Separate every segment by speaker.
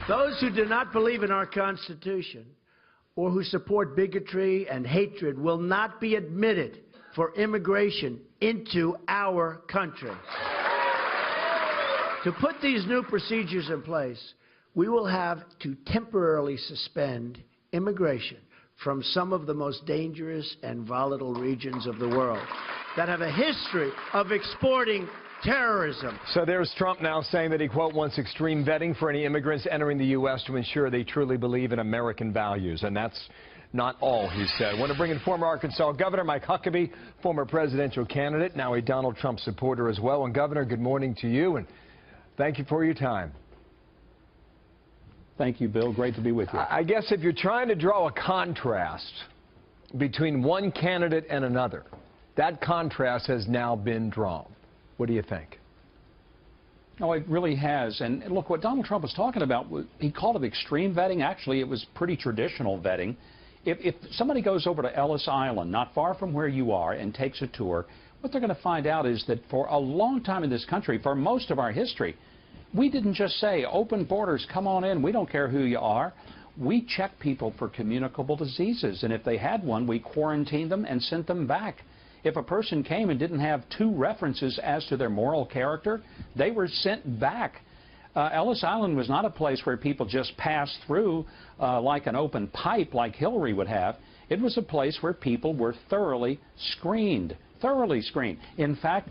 Speaker 1: Those who do not believe in our Constitution or who support bigotry and hatred will not be admitted for immigration into our country. To put these new procedures in place, we will have to temporarily suspend immigration from some of the most dangerous and volatile regions of the world that have a history of exporting terrorism.
Speaker 2: So there's Trump now saying that he, quote, wants extreme vetting for any immigrants entering the U.S. to ensure they truly believe in American values. And that's not all he said. I want to bring in former Arkansas Governor Mike Huckabee, former presidential candidate, now a Donald Trump supporter as well. And Governor, good morning to you, and thank you for your time.
Speaker 3: Thank you, Bill. Great to be with you.
Speaker 2: I guess if you're trying to draw a contrast between one candidate and another, that contrast has now been drawn. What do you think?
Speaker 3: No, it really has. And look, what Donald Trump was talking about, he called it extreme vetting. Actually, it was pretty traditional vetting. If somebody goes over to Ellis Island, not far from where you are, and takes a tour, what they're going to find out is that for a long time in this country, for most of our history, we didn't just say, open borders, come on in, we don't care who you are. We checked people for communicable diseases, and if they had one, we quarantined them and sent them back. If a person came and didn't have two references as to their moral character, they were sent back. Ellis Island was not a place where people just passed through like an open pipe like Hillary would have. It was a place where people were thoroughly screened. In fact,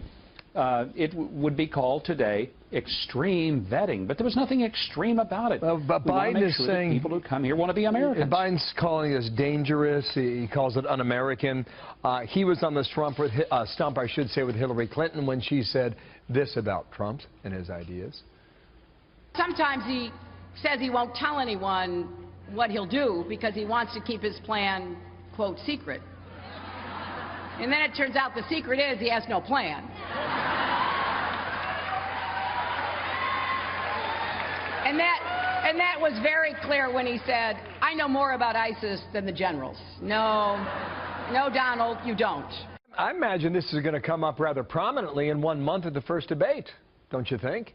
Speaker 3: it would be called today extreme vetting, but there was nothing extreme about it.
Speaker 2: But Biden is saying
Speaker 3: people who come here want to be Americans.
Speaker 2: Biden's calling this dangerous. He calls it un-American. He was on the stump with Hillary Clinton when she said this about Trump and his ideas.
Speaker 4: Sometimes he says he won't tell anyone what he'll do because he wants to keep his plan, quote, secret. And then it turns out the secret is he has no plan. And that was very clear when he said, I know more about ISIS than the generals. No, Donald, you don't.
Speaker 2: I imagine this is going to come up rather prominently in 1 month at the first debate, don't you think?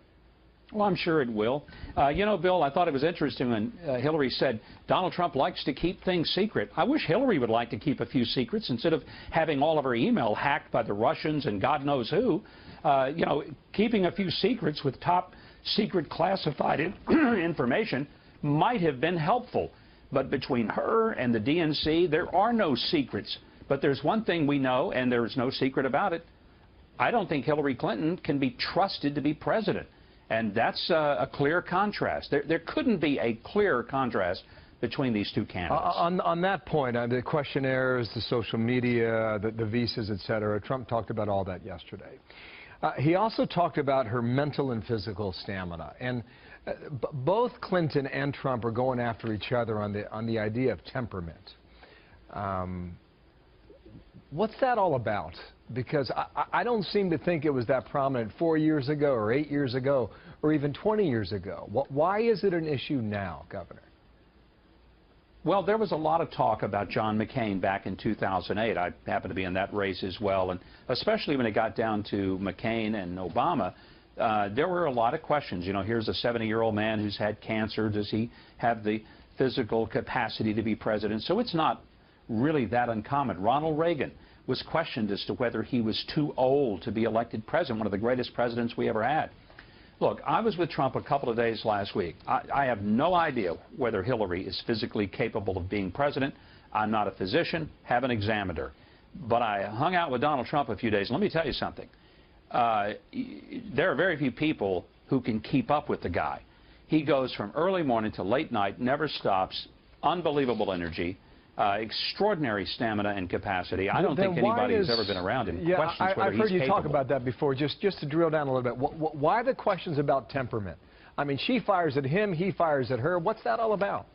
Speaker 3: Well, I'm sure it will. You know, Bill, I thought it was interesting when Hillary said Donald Trump likes to keep things secret. I wish Hillary would like to keep a few secrets instead of having all of her email hacked by the Russians and God knows who. You know, keeping a few secrets with top secret classified information might have been helpful. But between her and the DNC, there are no secrets. But there's one thing we know, and there's no secret about it. I don't think Hillary Clinton can be trusted to be president. And that's a clear contrast. There couldn't be a clearer contrast between these two candidates.
Speaker 2: On that point, the questionnaires, the social media, the visas, et cetera, Trump talked about all that yesterday. He also talked about her mental and physical stamina. And both Clinton and Trump are going after each other on the idea of temperament. What's that all about? Because I don't seem to think it was that prominent 4 years ago or 8 years ago or even 20 years ago. Why is it an issue now, Governor?
Speaker 3: Well, there was a lot of talk about John McCain back in 2008. I happened to be in that race as well. And especially when it got down to McCain and Obama, there were a lot of questions. You know, here's a 70-year-old man who's had cancer. Does he have the physical capacity to be president? So it's not really that uncommon. Ronald Reagan was questioned as to whether he was too old to be elected president, one of the greatest presidents we ever had. Look, I was with Trump a couple of days last week. I have no idea whether Hillary is physically capable of being president. I'm not a physician, haven't examined her. But I hung out with Donald Trump a few days. Let me tell you something. There are very few people who can keep up with the guy. He goes from early morning to late night, never stops, unbelievable energy. Extraordinary stamina and capacity. I don't think anybody who's ever been around him questions whether he's capable. I've heard you talk
Speaker 2: about that before. Just to drill down a little bit, why the questions about temperament? I mean, she fires at him, he fires at her. What's that all about?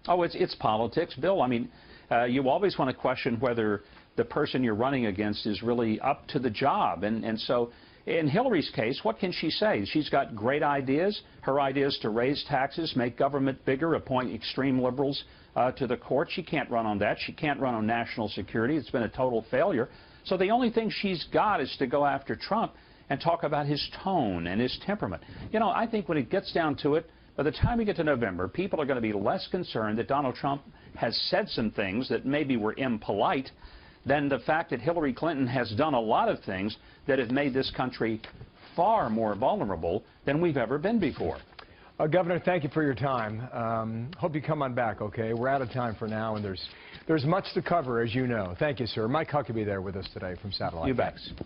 Speaker 3: Oh, it's politics, Bill. I mean, you always want to question whether the person you're running against is really up to the job. And so in Hillary's case, what can she say? She's got great ideas. Her ideas to raise taxes, make government bigger, appoint extreme liberals to the court. She can't run on that. She can't run on national security. It's been a total failure. So the only thing she's got is to go after Trump and talk about his tone and his temperament. You know, I think when it gets down to it, by the time we get to November, people are going to be less concerned that Donald Trump has said some things that maybe were impolite than the fact that Hillary Clinton has done a lot of things that have made this country far more vulnerable than we've ever been before.
Speaker 2: Governor, thank you for your time. Hope you come on back, okay? We're out of time for now, and there's much to cover, as you know. Thank you, sir. Mike Huckabee there with us today from Satellite.
Speaker 3: You bet.
Speaker 2: Thanks.